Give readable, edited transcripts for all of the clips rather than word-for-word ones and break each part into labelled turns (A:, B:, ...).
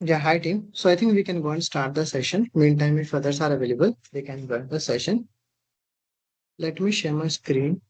A: Yeah, hi team. So I think we can go and start the session. Meantime, if others are available, they can join the session. Let me share my screen.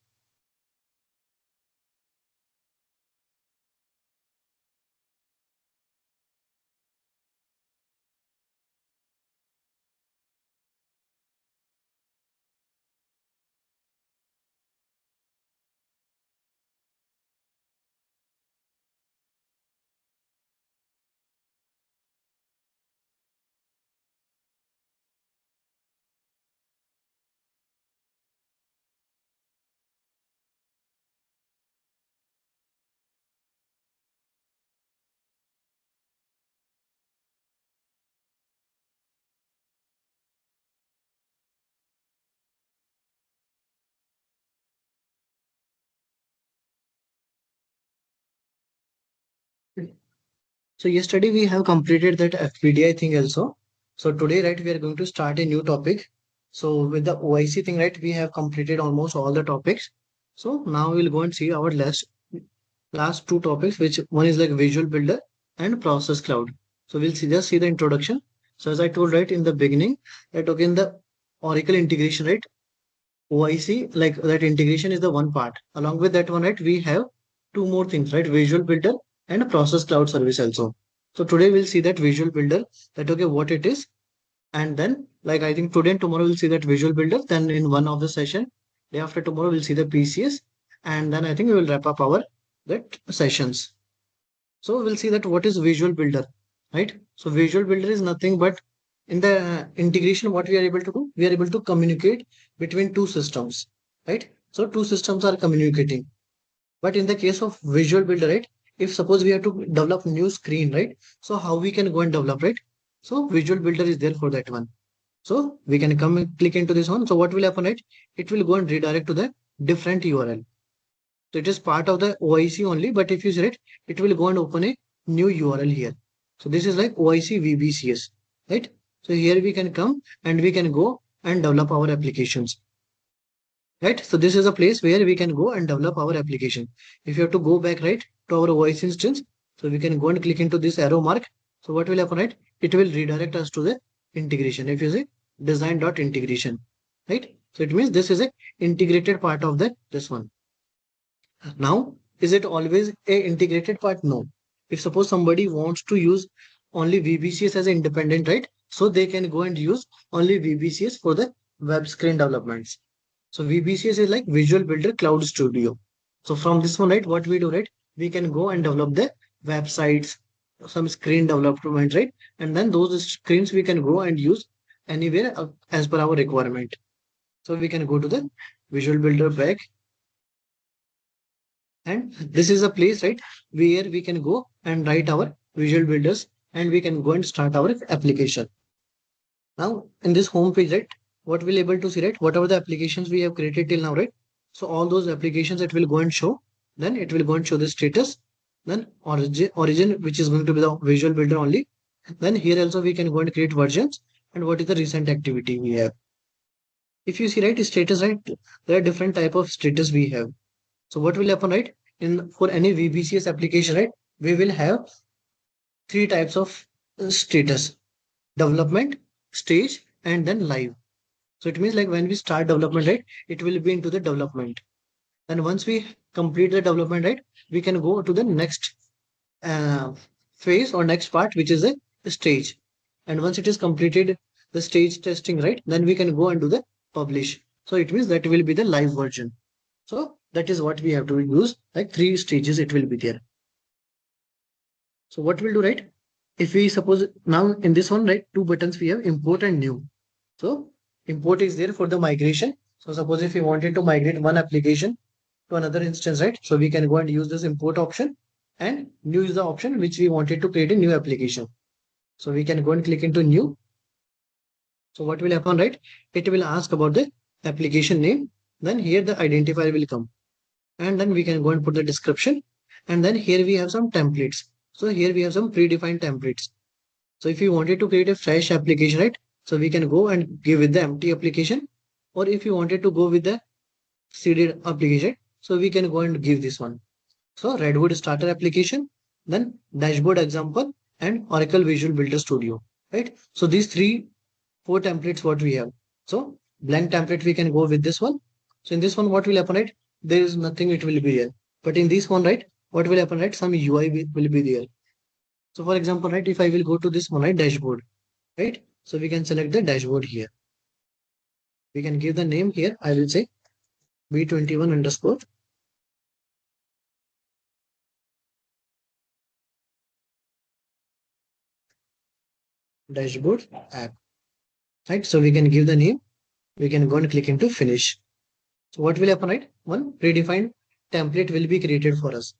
A: So yesterday we have completed that FPDI thing also. So today, right, we are going to start a new topic. So with the OIC thing, right, we have completed almost all the topics. So now we'll go and see our last two topics, which one is like Visual Builder and Process Cloud. So we'll just see the introduction. So as I told right in the beginning, that okay, in the Oracle integration, right, OIC, like that integration is the one part. Along with that one, right, we have two more things, right? Visual Builder and Process Cloud Service also. So today we'll see that Visual Builder, that okay, what it is, and then like I think today and tomorrow we'll see that Visual Builder. Then in one of the session, day after tomorrow we'll see the PCS, and then I think we will wrap up our that sessions. So we'll see that what is Visual Builder, right? So Visual Builder is nothing but in the integration, what we are able to do, we are able to communicate between two systems, right? So two systems are communicating. But in the case of Visual Builder, right? If suppose we have to develop new screen, right? So how we can go and develop, right? So Visual Builder is there for that one. So we can come and click into this one. So what will happen, right? It will go and redirect to the different URL. So it is part of the OIC only, but if you select, it will go and open a new URL here. So this is like OIC VBCS, right? So here we can come and we can go and develop our applications, right? So this is a place where we can go and develop our application. If you have to go back, right, to our OIC instance, so we can go and click into this arrow mark. So what will happen, right? It will redirect us to the integration. If you say design.integration, right? So it means this is a integrated part of this one. Now, is it always a integrated part? No. If suppose somebody wants to use only VBCS as an independent, right? So they can go and use only VBCS for the web screen developments. So VBCS is like Visual Builder Cloud Studio. So from this one, right, what we do, right? We can go and develop the websites, some screen development, right? And then those screens we can go and use anywhere as per our requirement. So we can go to the Visual Builder back, and this is a place, right, where we can go and write our visual builders and we can go and start our application. Now in this home page, right, what we'll able to see, right, whatever the applications we have created till now, right, so all those applications it will go and show. Then it will go and show the status, then origin which is going to be the visual builder only. Then here also we can go and create versions and what is the recent activity we have. If you see, right, status, right, there are different type of status we have. So what will happen, right? In for any VBCS application, right, we will have three types of status: development, stage, and then live. So it means like when we start development, right, it will be into the development. And once we complete the development, right, we can go to the next uh, phase or next part, which is the stage. And once it is completed, the stage testing, right, then we can go and do the publish. So it means that will be the live version. So that is what we have to use, like three stages it will be there. So what we'll do, right? If we suppose now in this one, right, two buttons we have import and new. So import is there for the migration. So suppose if we wanted to migrate one application to another instance, right? So we can go and use this import option, and new is the option which we wanted to create a new application. So we can go and click into new. So what will happen, right? It will ask about the application name. Then here the identifier will come, and then we can go and put the description, and then here we have some templates. So here we have some predefined templates. So if you wanted to create a fresh application, right, so we can go and give it the empty application, or if you wanted to go with the seeded application, so we can go and give this one. So Redwood starter application, then dashboard example, and Oracle Visual Builder Studio, right? So these four templates what we have. So blank template we can go with this one. So in this one, what will happen, right? There is nothing, it will be there. But in this one, right, what will happen, right? Some UI will be there. So for example, right, if I will go to this one, right, dashboard, right? So we can select the dashboard here. We can give the name here. I will say B21 underscore dashboard app, right? So we can give the name. We can go and click into finish. So what will happen, right? One predefined template will be created for us.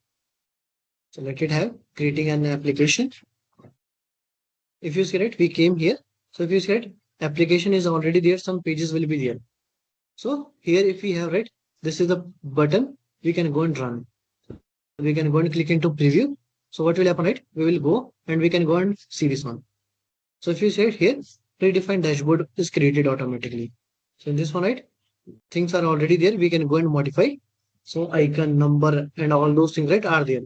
A: So let it have creating an application. If you see, right, we came here. So if you see, right, application is already there, some pages will be there. So here if we have, right, this is the button, we can go and run. We can go and click into preview. So what will happen, right? We will go and we can go and see this one. So if you see it here, predefined dashboard is created automatically. So in this one, right, things are already there. We can go and modify. So icon, number, and all those things, right, are there.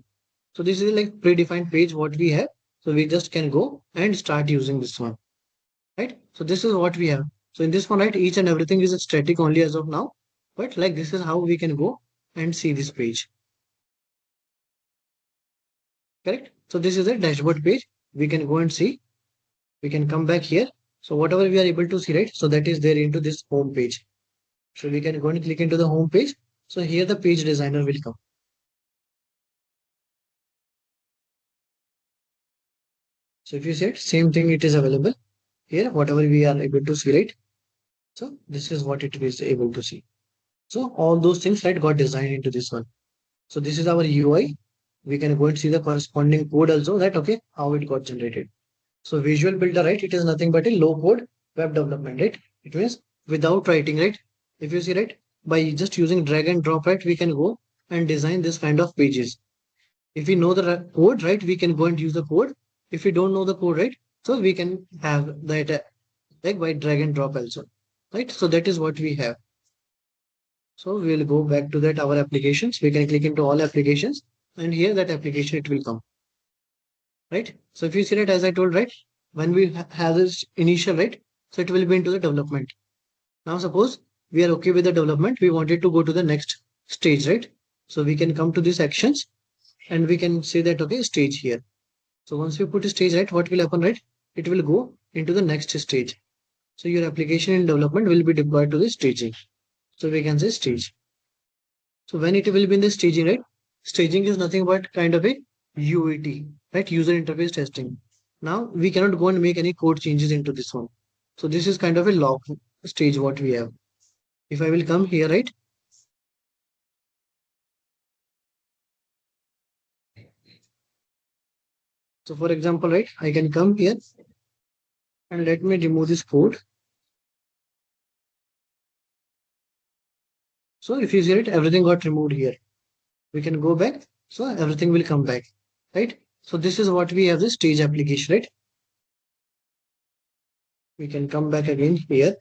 A: So this is like predefined page what we have. So we just can go and start using this one, right? So this is what we have. So in this one, right, each and everything is static only as of now. But like this is how we can go and see this page. Correct? So this is a dashboard page. We can go and see. We can come back here. So whatever we are able to see, right? So that is there into this home page. So we can go and click into the home page. So here the page designer will come. So if you see it, same thing it is available here, whatever we are able to see, right? So this is what it is able to see. So all those things, right, got designed into this one. So this is our UI. We can go and see the corresponding code also, that okay, how it got generated. So Visual Builder, right, it is nothing but a low code web development, right? It means without writing, right? If you see, right, by just using drag and drop, right, we can go and design this kind of pages. If we know the code, right, we can go and use the code. If we don't know the code, right, so we can have that like by drag and drop also, right? So that is what we have. So we will go back to that our applications. We can click into all applications, and here that application it will come, right? So if you see it, as I told, right, when we have this initial, right, so it will be into the development. Now suppose we are okay with the development, we wanted to go to the next stage, right? So we can come to these actions and we can say that okay, stage here. So once we put a stage, right, what will happen, right? It will go into the next stage. So your application in development will be deployed to the staging. So we can say stage. So when it will be in the staging, right? Staging is nothing but kind of a UAT, right? User interface testing. Now we cannot go and make any code changes into this one. So this is kind of a log stage what we have. If I will come here, right? So for example, right, I can come here and let me remove this code. So if you see it, everything got removed here. We can go back. So everything will come back, right? So this is what we have the stage application, right? We can come back again here.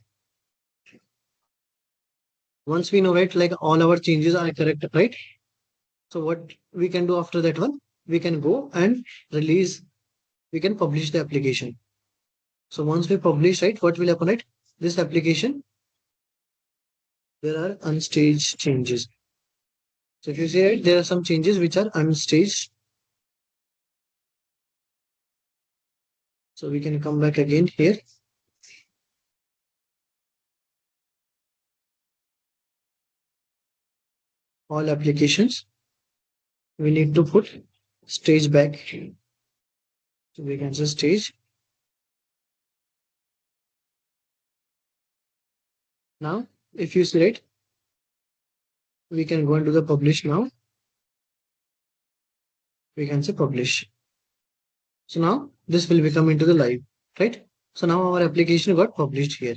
A: Once we know, right, like all our changes are correct, right? So what we can do after that one, we can go and release, we can publish the application. So once we publish, right, what will happen, right? This application, there are unstaged changes. So if you see it, there are some changes which are unstaged. So we can come back again here. All applications, we need to put stage back. So we can say stage. Now, if you select, we can go into the publish now. We can say publish. So now this will become into the live, right? So now our application got published here,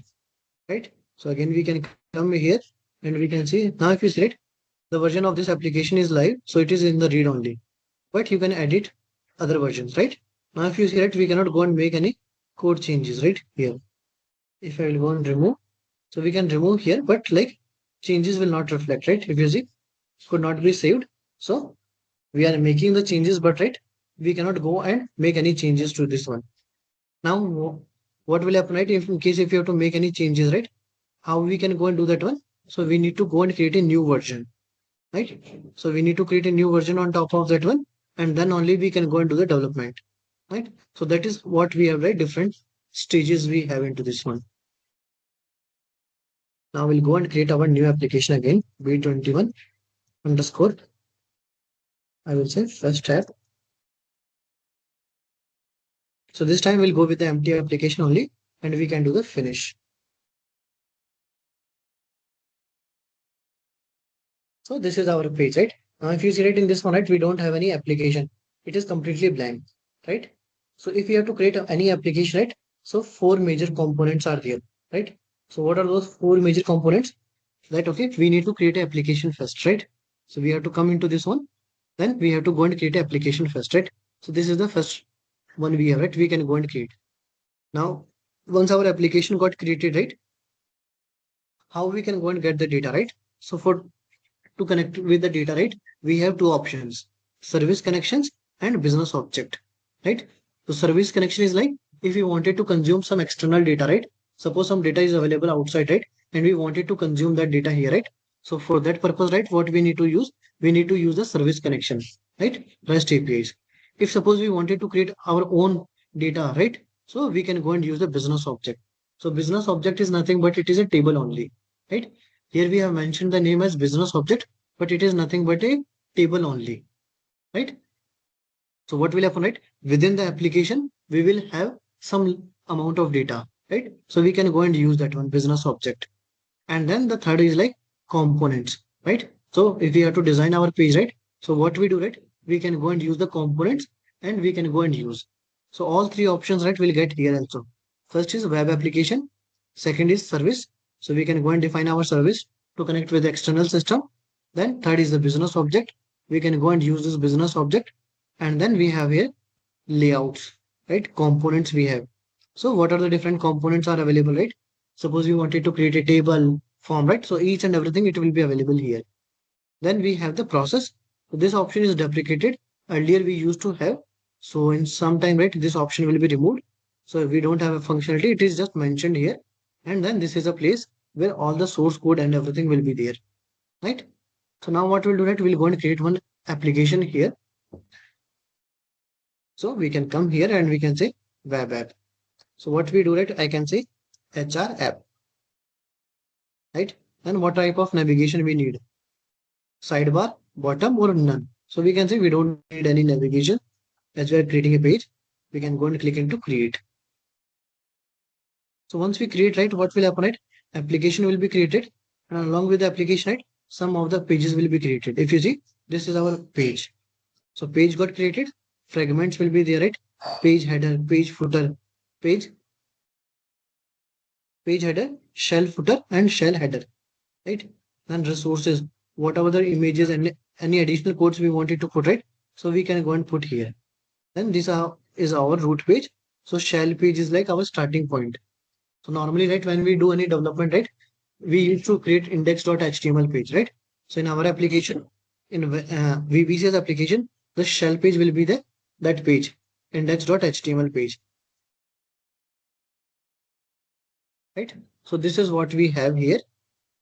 A: right? So again, we can come here and we can see now if you select the version of this application is live. So it is in the read only, but you can edit other versions, right? Now, if you select, we cannot go and make any code changes, right? Here, if I will go and remove, so we can remove here, but like changes will not reflect, right? If you see, could not be saved. So we are making the changes, but right, we cannot go and make any changes to this one. Now what will happen, right? If in case if you have to make any changes, right? How we can go and do that one? So we need to go and create a new version, right? So we need to create a new version on top of that one, and then only we can go and do the development, right? So that is what we have, right? Different stages we have into this one. Now we'll go and create our new application again, B21 underscore, I will say first app. So this time we'll go with the empty application only, and we can do the finish. So this is our page, right? Now if you see it in this one, right, we don't have any application. It is completely blank, right? So if you have to create any application, right? So four major components are there, right? So what are those four major components? That okay, we need to create an application first, right? So we have to come into this one, then we have to go and create an application first, right? So this is the first one we have, right? We can go and create. Now, once our application got created, right? How we can go and get the data, right? So for to connect with the data, right, we have two options: service connections and business object, right? So service connection is like if we wanted to consume some external data, right? Suppose some data is available outside, right? And we wanted to consume that data here, right? So for that purpose, right, what we need to use? We need to use the service connection, right? REST APIs. If suppose we wanted to create our own data, right? So we can go and use the business object. So business object is nothing but it is a table only, right? Here we have mentioned the name as business object, but it is nothing but a table only, right? So what will happen, right? Within the application, we will have some amount of data, right? So we can go and use that one business object. And then the third is like components, right? So if we have to design our page, right? So what we do, right? We can go and use the components and we can go and use. So all three options, right, we'll get here also. First is web application. Second is service. So we can go and define our service to connect with the external system. Then third is the business object. We can go and use this business object. And then we have here layouts, right? Components we have. So what are the different components are available, right? Suppose you wanted to create a table form, right? So each and everything it will be available here. Then we have the process. So this option is deprecated. Earlier we used to have. So in some time, right, this option will be removed. So if we don't have a functionality, it is just mentioned here. And then this is a place where all the source code and everything will be there, right? So now what we'll do, right, we'll go and create one application here. So we can come here and we can say web app. So what we do, right, I can say HR app, right? And what type of navigation we need? Sidebar, bottom or none. So we can say we don't need any navigation. As we are creating a page, we can go and click into create. So once we create, right, what will happen, right? Application will be created, and along with the application, right, some of the pages will be created. If you see, this is our page. So page got created, fragments will be there, right? Page header, page footer, page header, shell footer, and shell header, right? Then resources, whatever the images and any additional codes we wanted to put, right? So we can go and put here. Then this is our root page. So shell page is like our starting point. So normally, right, when we do any development, right, we used to create index.html page, right? So in our application, in VBCS application, the shell page will be that page, index.html page, right? So this is what we have here,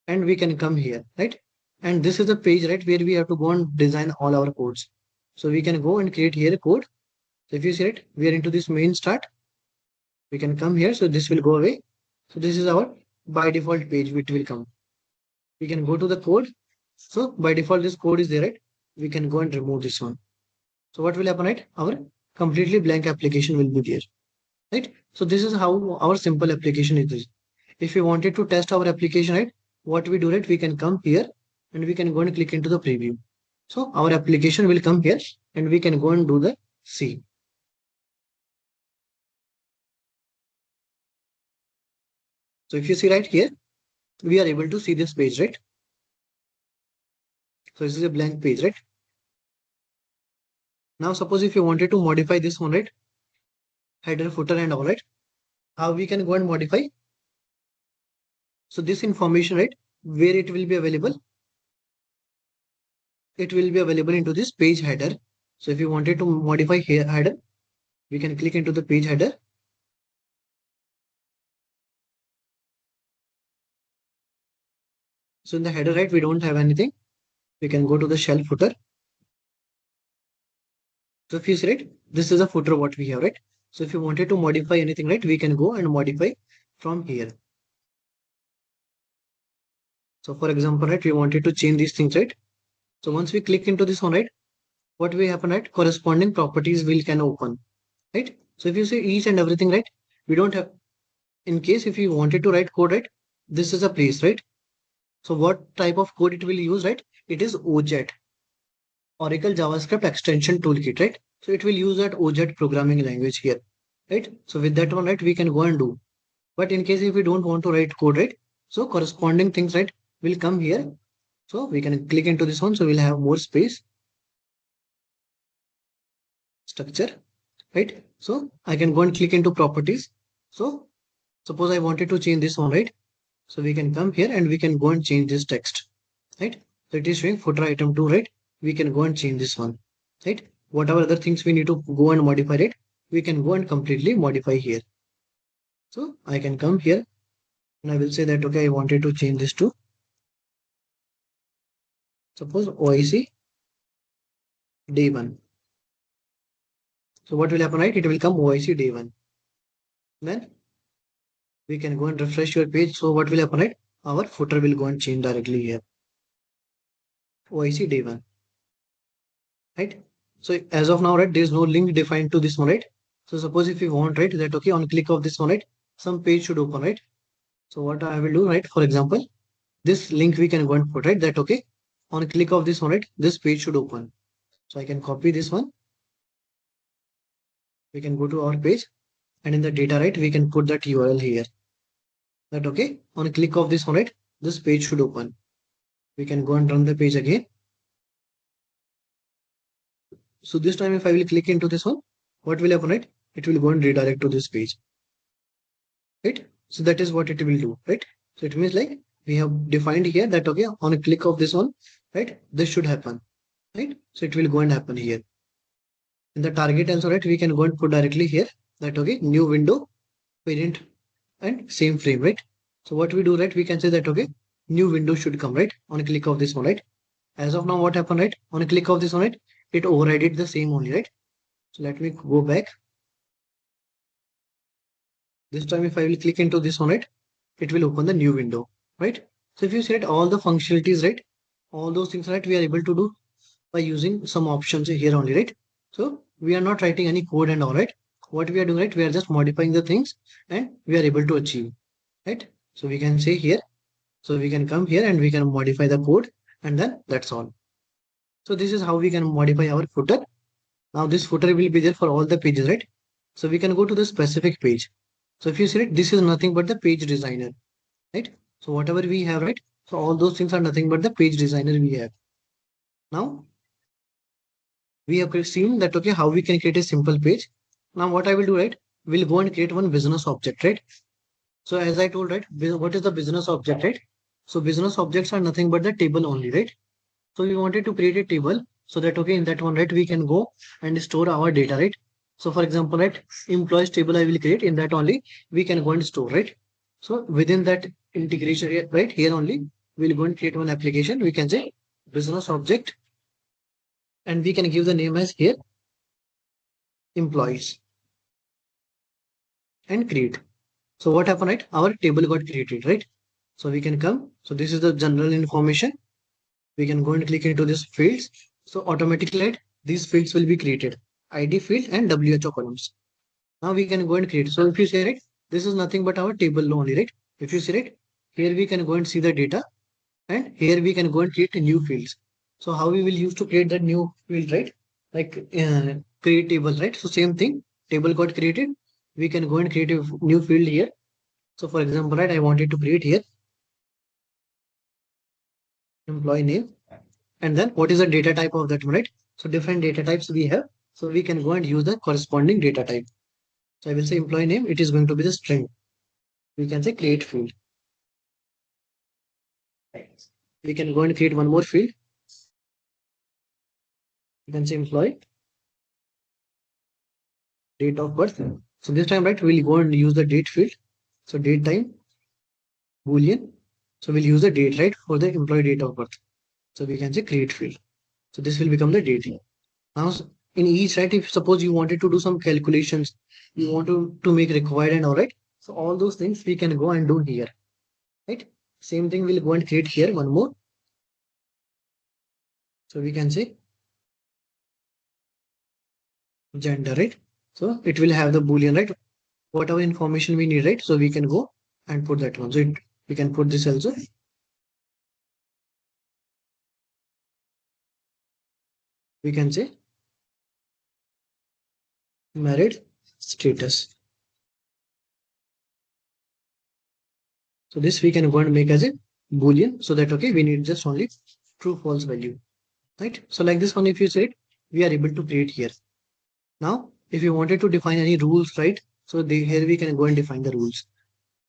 A: and we can come here, right? And this is the page, right, where we have to go and design all our codes. So we can go and create here a code. So if you see it, we are into this main start. We can come here, so this will go away. So this is our by default page which will come. We can go to the code. So by default, this code is there, right? We can go and remove this one. So what will happen, right? Our completely blank application will be there, right? So this is how our simple application is. If we wanted to test our application, right, what we do, right, we can come here and we can go and click into the preview. So our application will come here and we can go and do the see. So if you see right here, we are able to see this page, right? So this is a blank page, right? Now suppose if you wanted to modify this one, right? Header, footer and all, right? How we can go and modify? So this information, right, where it will be available? It will be available into this page header, So if you wanted to modify here header, we can click into the page header. So in the header, right, we don't have anything. We can go to the shell footer. So if you see, right, this is a footer what we have, right? So if you wanted to modify anything, right, we can go and modify from here. So for example, right, we wanted to change these things, right? So once we click into this one, right, what will happen, right? Corresponding properties will can open, right? So if you see each and everything, right, we don't have, in case if you wanted to write code, right, this is a place, right? So what type of code it will use, right? It is OJET, Oracle JavaScript Extension Toolkit, right? So it will use that OJET programming language here, right? So with that one, right, we can go and do. But in case if we don't want to write code, right? So corresponding things, right, will come here. So we can click into this one. So we'll have more space, structure, right? So I can go and click into properties. So suppose I wanted to change this one, right? So we can come here and we can go and change this text, right? So it is showing footer item 2, right? We can go and change this one, right? Whatever other things we need to go and modify it, we can go and completely modify here. So I can come here and I will say that, okay, I wanted to change this to, suppose OIC day 1. So what will happen, right? It will come OIC day 1. Then we can go and refresh your page. So what will happen, right? Our footer will go and change directly here. OIC day 1, right? So as of now, right, there is no link defined to this one, right? So suppose if you want, right, that okay, on click of this one, right, some page should open, right? So what I will do, right, for example, this link we can go and put, right, that okay, on click of this one, right, this page should open. So I can copy this one. We can go to our page and in the data, right, we can put that URL here. That okay, on click of this one, right, this page should open. We can go and run the page again. So this time if I will click into this one, what will happen, right? It will go and redirect to this page, right? So that is what it will do, right? So it means like we have defined here that okay, on a click of this one, right, this should happen, right? So it will go and happen here. In the target also, right, we can go and put directly here that okay, new window, parent and same frame, right? So what we do, right, we can say that okay, new window should come, right, on a click of this one, right? As of now, what happened, right, on a click of this one, right, it overrided the same only, right? So let me go back. This time if I will click into this one, right, it will open the new window, right? So if you select all the functionalities, right, all those things, right, we are able to do by using some options here only, right? So we are not writing any code and all, right? What we are doing, right, we are just modifying the things and we are able to achieve, right? So we can say here, so we can come here and we can modify the code and then that's all. So this is how we can modify our footer. Now this footer will be there for all the pages, right? So we can go to the specific page. So if you see it, this is nothing but the page designer, right? So whatever we have, right? So all those things are nothing but the page designer we have. Now we have seen that okay, how we can create a simple page. Now what I will do, right? We'll go and create one business object, right? So as I told, right, what is the business object, right? So business objects are nothing but the table only, right? So we wanted to create a table so that okay, in that one, right, we can go and store our data, right? So for example, right, employees table I will create, in that only we can go and store, right? So within that integration, right, here only we'll go and create one application. We can say business object and we can give the name as here employees and create. So what happened, right? Our table got created, right? So we can come. So this is the general information. We can go and click into these fields. So automatically, right, these fields will be created. ID field and WHO columns. Now we can go and create. So if you say, right, this is nothing but our table only, right? If you see, right, here we can go and see the data and here we can go and create new fields. So how we will use to create that new field, right? Like create table, right? So same thing, table got created. We can go and create a new field here. So for example, right, I wanted to create here employee name and then what is the data type of that, right? So different data types we have. So we can go and use the corresponding data type. So I will say employee name, it is going to be the string. We can say create field. We can go and create one more field. You can say employee. date of birth. So this time, right, we'll go and use the date field. So date time, Boolean. So we'll use the date, right, for the employee date of birth. So we can say create field. So this will become the date. Now in each, right, if suppose you wanted to do some calculations, you want to make required and all, right. So all those things we can go and do here, right? Same thing we'll go and create here one more. So we can say gender, right? So it will have the Boolean, right? Whatever information we need, right? So we can go and put that one. So we can put this also. We can say married status. So this we can go and make as a Boolean, so that okay, we need just only true false value, right? So like this one, if you say it, we are able to create here. Now, if you wanted to define any rules, right? So here we can go and define the rules.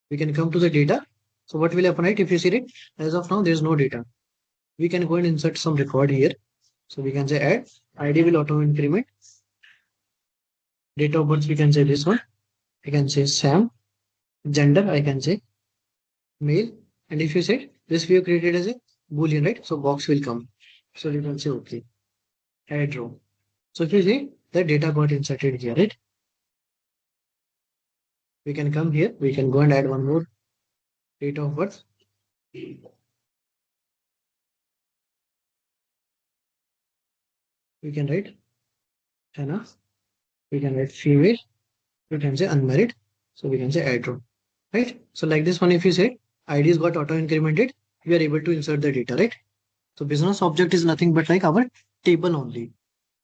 A: We can come to the data. So what will happen, right? If you see it, as of now, there is no data. We can go and insert some record here. So we can say add, ID will auto increment. Date of birth, we can say this one. I can say Sam. Gender, I can say male. And if you said this we have created as a Boolean, right? So box will come. So you can say okay. Add row. So if you see the data got inserted here, right? We can come here. We can go and add one more date of birth. We can write Hannah. We can write female. We can say unmarried. So we can say add row, right? So like this one, if you say IDs got auto incremented, we are able to insert the data, right? So business object is nothing but like our table only,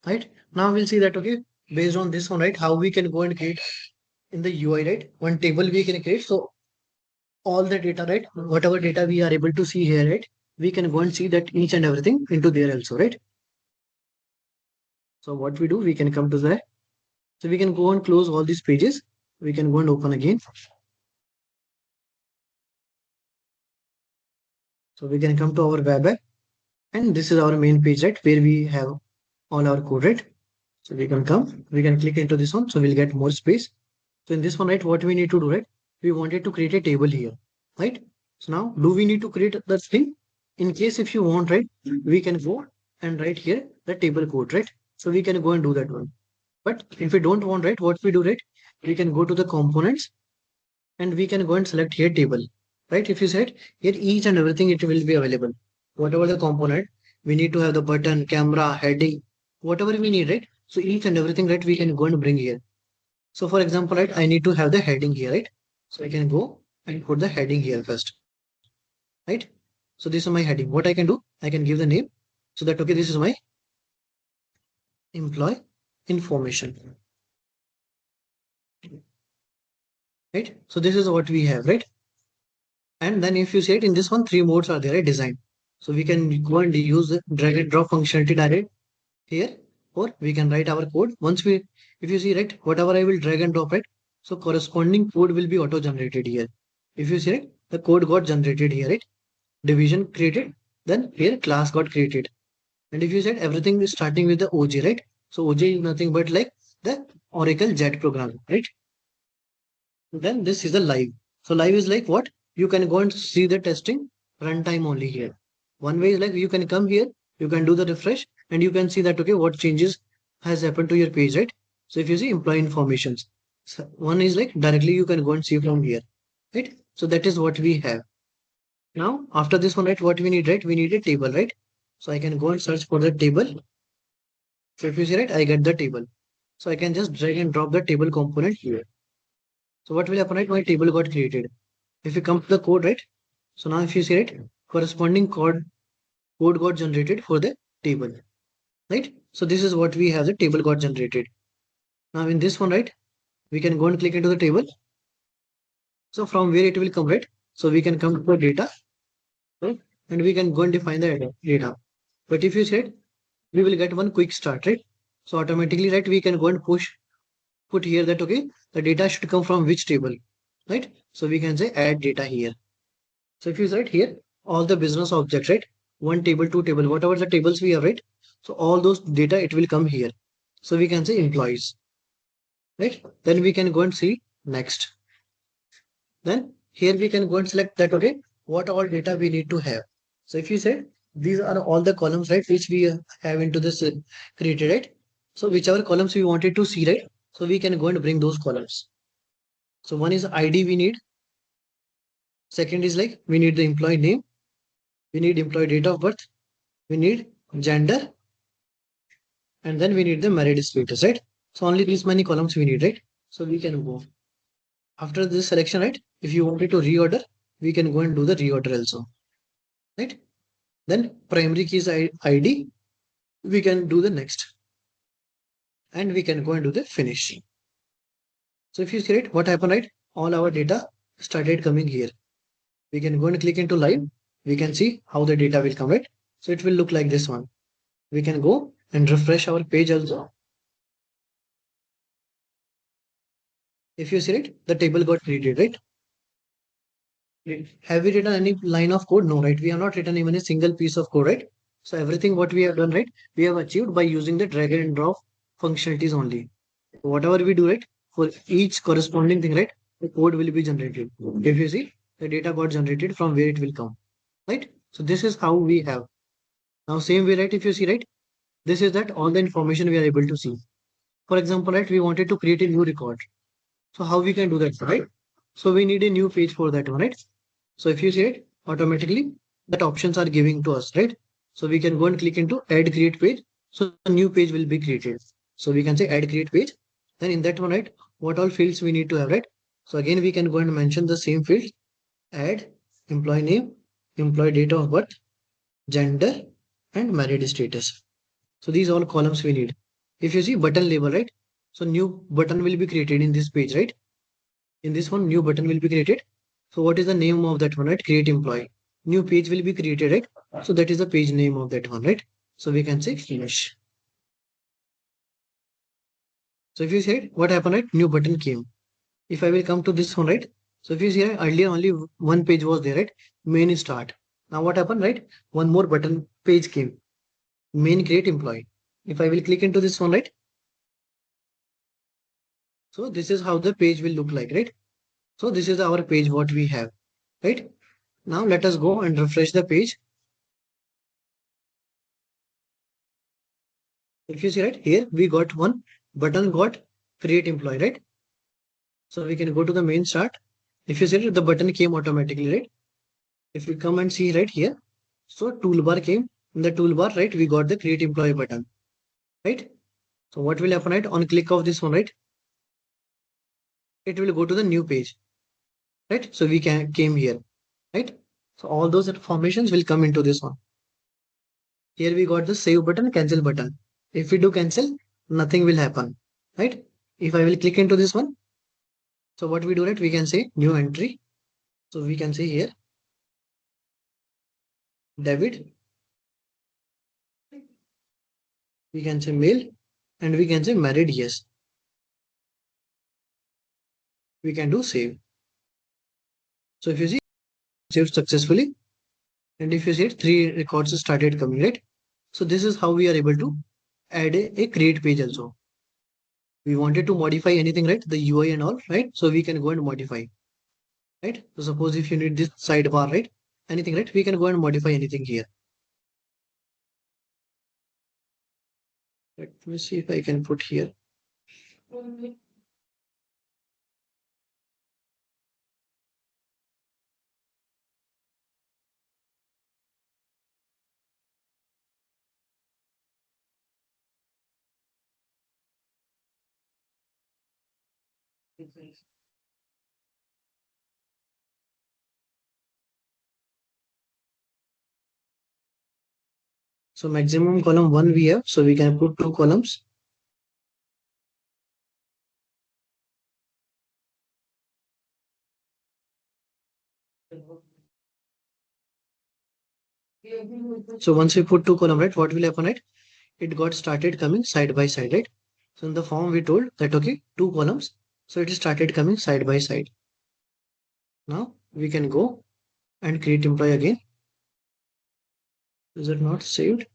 A: right? Now we'll see that, okay, based on this one, right, how we can go and create in the UI, right? One table we can create. So all the data, right? Whatever data we are able to see here, right? We can go and see that each and everything into there also, right? So what we do, we can come to the, so we can go and close all these pages. We can go and open again. So we can come to our web app, and this is our main page, right? Where we have all our code, right? So we can come, we can click into this one. So we'll get more space. So in this one, right, what we need to do, right? We wanted to create a table here, right? So now, do we need to create that thing? In case if you want, right, we can go and write here the table code, right? So we can go and do that one. But if we don't want, right, what we do, right, we can go to the components and we can go and select here table, right? If you said here each and everything, it will be available. Whatever the component, we need to have the button, camera, heading, whatever we need, right? So each and everything, right, we can go and bring here. So for example, right, I need to have the heading here, right? So I can go and put the heading here first, right? So this is my heading. What I can do, I can give the name so that, okay, this is my employee information, right? So this is what we have, right? And then if you see it in this one, three modes are there, right? Design. So we can go and use the drag and drop functionality direct here, or we can write our code. Once we, if you see, right, whatever I will drag and drop it, so corresponding code will be auto generated here. If you see it, the code got generated here, right? Division created, then here class got created. And if you said everything is starting with the OJ, right? So OJ is nothing but like the Oracle Jet program, right? Then this is the live. So live is like what? You can go and see the testing runtime only here. One way is like you can come here, you can do the refresh, and you can see that, okay, what changes has happened to your page, right? So if you see employee informations, so one is like directly you can go and see from here, right? So that is what we have. Now after this one, right, what we need, right? We need a table, right? So I can go and search for the table. So if you see, right, I get the table. So I can just drag and drop the table component here. So what will happen, right? My table got created. If you come to the code, right? So now if you see it, corresponding code got generated for the table, right? So this is what we have, the table got generated. Now in this one, right, we can go and click into the table. So from where it will come, right? So we can come to the data, right? And we can go and define the data. But if you said, we will get one quick start, right? So automatically, right, we can go and put here that, okay, the data should come from which table, right? So we can say add data here. So if you write here, all the business objects, right? One table, two table, whatever the tables we have, right? So all those data, it will come here. So we can say employees. right? Then we can go and see next. Then here we can go and select that, okay, what all data we need to have. So if you say these are all the columns, right, which we have into this created, right? So whichever columns we wanted to see, right? So we can go and bring those columns. So one is ID we need. Second is like we need the employee name. We need employee date of birth. We need gender. And then we need the married status, right? So only these many columns we need, right? So we can go. After this selection, right? If you wanted to reorder, we can go and do the reorder also, right? Then primary key is ID. We can do the next and we can go and do the finish. So if you see it, what happened, right? All our data started coming here. We can go and click into live. We can see how the data will come, right? So it will look like this one. We can go and refresh our page also. If you see it, the table got created, right? Have we written any line of code? No, right? We have not written even a single piece of code, right? So everything what we have done, right? We have achieved by using the drag and drop functionalities only. Whatever we do, right? For each corresponding thing, right? The code will be generated. If you see, the data got generated from where it will come, right? So this is how we have. Now same way, right? If you see, right? This is that all the information we are able to see. For example, right? We wanted to create a new record. So how we can do that, right? So we need a new page for that one, right? So if you see it, automatically that options are giving to us, right? So we can go and click into add create page. So a new page will be created. So we can say add create page. Then in that one, right, what all fields we need to have, right? So again, we can go and mention the same fields, add employee name, employee date of birth, gender, and married status. So these all columns we need. If you see button label, right? So new button will be created in this page, right? In this one, new button will be created. So what is the name of that one, right? Create employee. New page will be created, right? So that is the page name of that one, right? So we can say finish. So if you said what happened, right? New button came. If I will come to this one, right? So if you see, right, earlier only one page was there, right? Main start. Now what happened, right? One more button page came. Main create employee. If I will click into this one, right? So this is how the page will look like, right? So this is our page what we have, right? Now let us go and refresh the page. If you see right here, we got one button got create employee, right? So we can go to the main start. If you see it, the button came automatically, right? If you come and see right here, so toolbar came. In the toolbar, right, we got the create employee button, right? So what will happen, right? On click of this one, right? It will go to the new page, right? So we can came here, right? So all those informations will come into this one. Here we got the save button, cancel button. If we do cancel, nothing will happen, right? If I will click into this one, so what we do, right? We can say new entry. So we can say here, David, we can say male, and we can say married, yes. We can do save. So if you see, saved successfully, and if you see it, three records started coming, right? So this is how we are able to add a create page also. We wanted to modify anything, right? The UI and all, right? So we can go and modify, right? So suppose if you need this sidebar, right? Anything, right? We can go and modify anything here. Let me see if I can put here. So maximum column one we have, so we can put two columns. So once we put two column, right, what will happen, right? It got started coming side by side, right? So in the form we told that, okay, two columns. So it started coming side by side. Now we can go and create employee again. Is it not saved?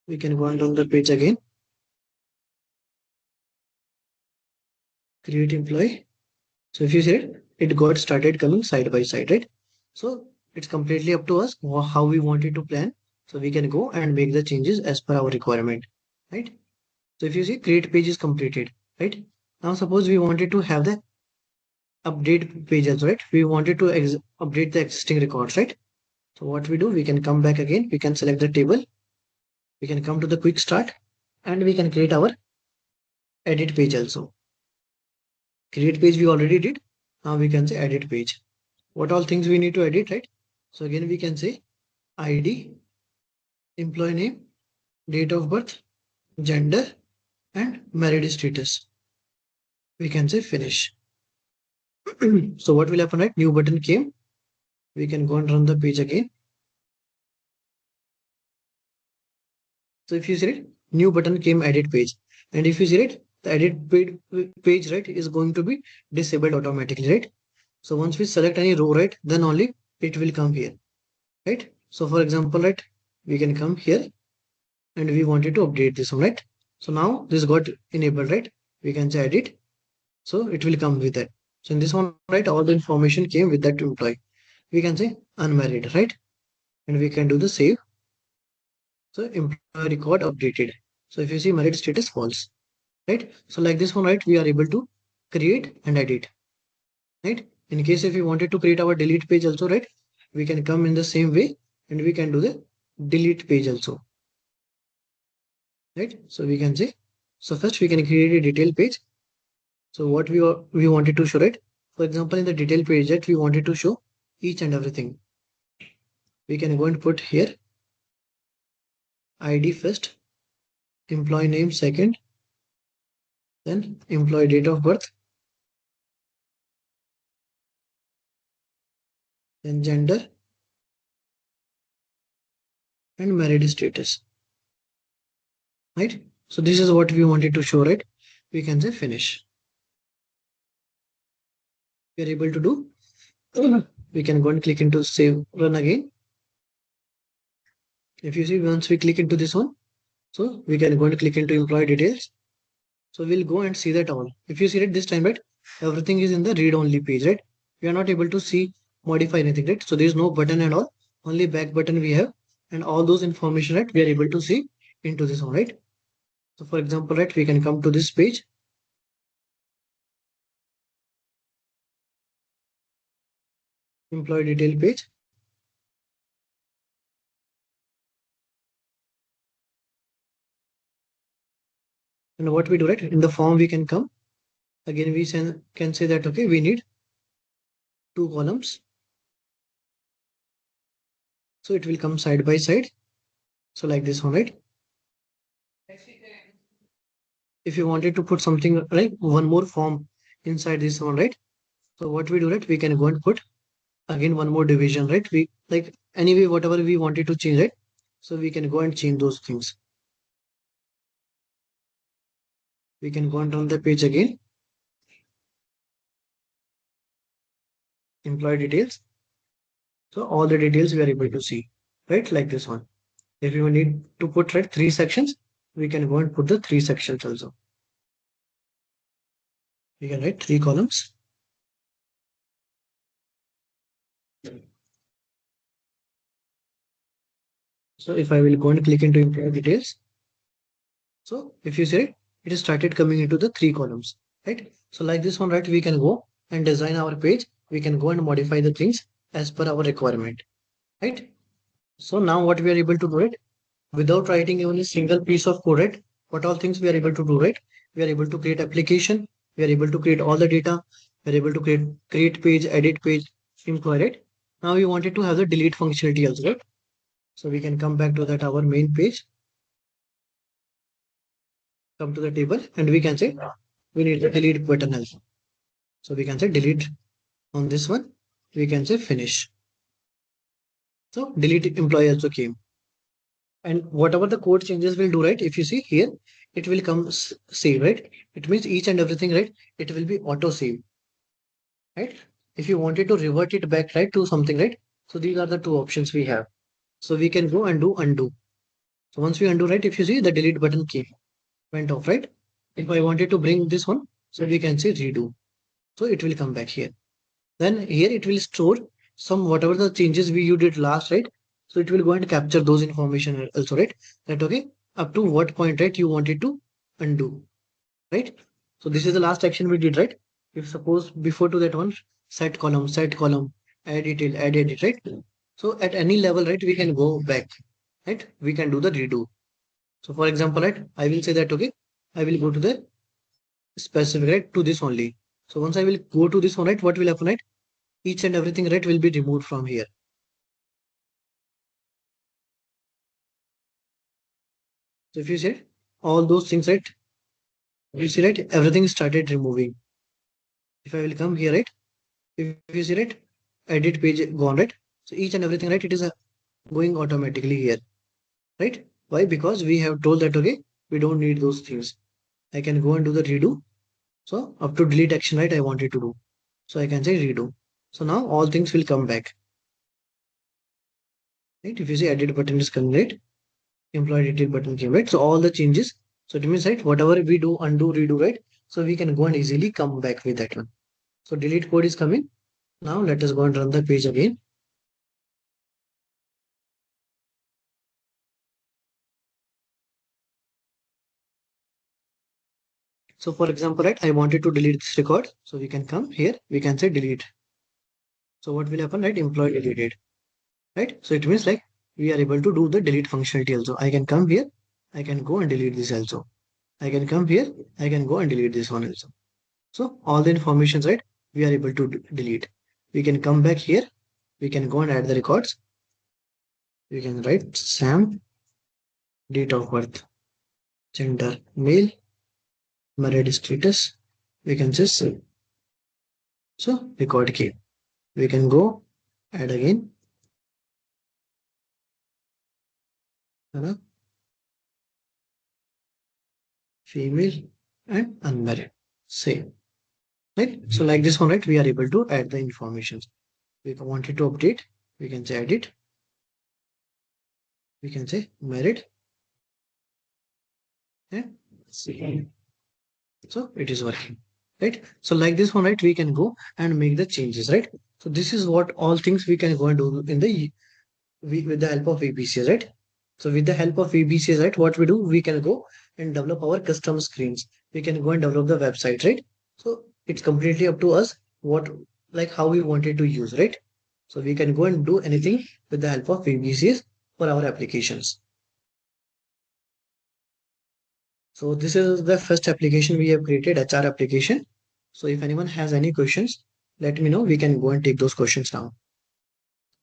A: We can go on the page again, create employee. So if you see it got started coming side by side, right? So it's completely up to us how we want it to plan. So we can go and make the changes as per our requirement, right? So if you see create page is completed, right? Now suppose we wanted to have the update page as well, right? We wanted to update the existing records, right? So what we do, we can come back again, we can select the table, we can come to the quick start, and we can create our edit page also. Create page we already did. Now we can say edit page. What all things we need to edit, right? So again we can say ID, employee name, date of birth, gender, and married status. We can say finish. So what will happen, right? New button came. We can go and run the page again. So if you see it, new button came edit page. And if you see it, the edit page, right, is going to be disabled automatically, right? So once we select any row, right, then only it will come here, right? So for example, right, we can come here and we wanted to update this one, right? So now this got enabled, right? We can say edit. So it will come with that. So in this one, right, all the information came with that employee. We can say unmarried, right? And we can do the save. So employee record updated. So if you see married status false, right? So like this one, right, we are able to create and edit, right? In case if we wanted to create our delete page also, right, we can come in the same way and we can do the delete page also, right? So we can say, so first we can create a detail page. So what we wanted to show, right? For example, in the detail page that we wanted to show each and everything, we can go and put here ID first, employee name second, then employee date of birth, then gender and married status, right? So this is what we wanted to show, right? We can say finish. We are able to do. We can go and click into save, run again. If you see, once we click into this one, so we can go and click into employee details. So we'll go and see that all. If you see it this time, right, everything is in the read only page, right? We are not able to see, modify anything, right? So there is no button at all, only back button we have, and all those information, right, we are able to see into this one, right? So for example, right, we can come to this page, employee detail page. And what we do, right, in the form we can come, again we can say that, okay, we need two columns. So it will come side by side. So like this one, right? If you wanted to put something like one more form inside this one, right? So what we do, right? We can go and put again one more division, right? We like anyway, whatever we wanted to change, right? So we can go and change those things. We can go and run the page again. Employee details. So all the details we are able to see, right? Like this one. If you need to put right three sections, we can go and put the three sections also. We can write three columns. So if I will go and click into employee details, so if you see it has started coming into the three columns, right? So like this one, right, we can go and design our page. We can go and modify the things as per our requirement, right? So now what we are able to do it without writing even a single piece of code, right? What all things we are able to do, right? We are able to create application. We are able to create all the data. We are able to create page, edit page, employee, right? Now we wanted to have the delete functionality also, right? So we can come back to that our main page, come to the table, and we can say we need the delete button also. So we can say delete on this one. We can say finish. So delete employee also came. And whatever the code changes will do, right? If you see here, it will come save, right? It means each and everything, right? It will be auto save, right? If you wanted to revert it back, right, to something, right? So these are the two options we have. So we can go and do undo. So once we undo, right, if you see the delete button went off, right? If I wanted to bring this one, so we can say redo. So it will come back here. Then here it will store some whatever the changes you did last, right? So it will go and capture those information also, right? That okay, up to what point, right, you wanted to undo, right? So this is the last action we did, right? If suppose before to that one, set column, add detail, add edit, right? So at any level, right, we can go back, right? We can do the redo. So for example, right, I will say that okay, I will go to the specific, right, to this only. So once I will go to this one, right, what will happen, right? Each and everything, right, will be removed from here. So if you see all those things, right, you see, right, everything started removing. If I will come here, right, if you see, right, edit page gone, right? So each and everything, right, it is going automatically here, right? Why? Because we have told that okay, we don't need those things. I can go and do the redo. So up to delete action, right, I wanted to do. So I can say redo. So now all things will come back, right? If you see edit button is coming, right? Employee detail button came, right? So all the changes. So it means, right, whatever we do, undo, redo, right? So we can go and easily come back with that one. So delete code is coming. Now let us go and run the page again. So for example, right, I wanted to delete this record. So we can come here, we can say delete. So what will happen, right? Employee deleted, right? So it means like we are able to do the delete functionality also. I can come here, I can go and delete this also. I can come here, I can go and delete this one also. So all the informations, right, we are able to delete. We can come back here, we can go and add the records. We can write Sam, date of birth, gender, male, married status. We can just say, so record key. We can go add again. Female and unmarried. Same. Right? So like this one, right? We are able to add the information. We wanted to update. We can say edit. We can say married. And so it is working. Right? So like this one, right? We can go and make the changes, right? So this is what all things we can go and do in the with the help of VBCS, right? So with the help of VBCS, right, what we do, we can go and develop our custom screens. We can go and develop the website, right? So it's completely up to us what, like how we wanted to use, right? So we can go and do anything with the help of VBCS for our applications. So this is the first application we have created, HR application. So if anyone has any questions, let me know. We can go and take those questions now.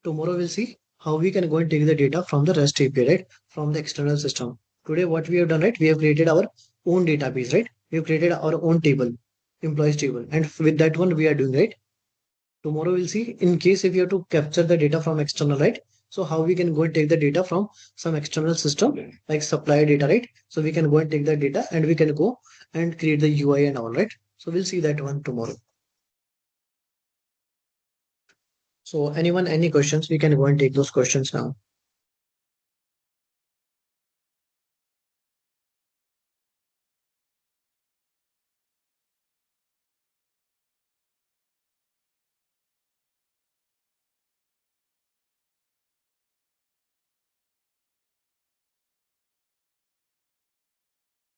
A: Tomorrow we'll see how we can go and take the data from the REST API, right? From the external system. Today, what we have done, right? We have created our own database, right? We have created our own table, employees table. And with that one, we are doing, right? Tomorrow we'll see in case if you have to capture the data from external, right? So how we can go and take the data from some external system like supplier data, right? So we can go and take the data and we can go and create the UI and all, right? So we'll see that one tomorrow. So anyone, any questions, we can go and take those questions now.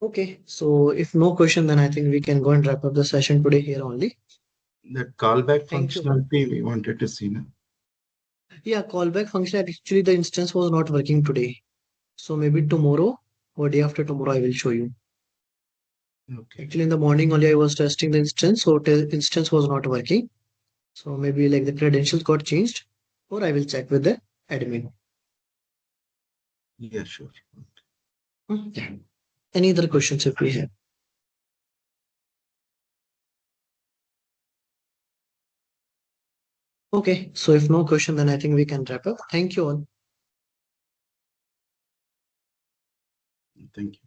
A: Okay, so if no question, then I think we can go and wrap up the session today here only.
B: That callback
A: Thank you.
B: functionality we wanted to see now.
A: Yeah, callback function, actually the instance was not working today. So maybe tomorrow or day after tomorrow I will show you.
B: Okay.
A: Actually in the morning only I was testing the instance, so instance was not working. So maybe like the credentials got changed or I will check with the admin.
B: Yeah, sure.
A: Yeah. Any other questions if we have? Okay, so if no question, then I think we can wrap up. Thank you all.
B: Thank you.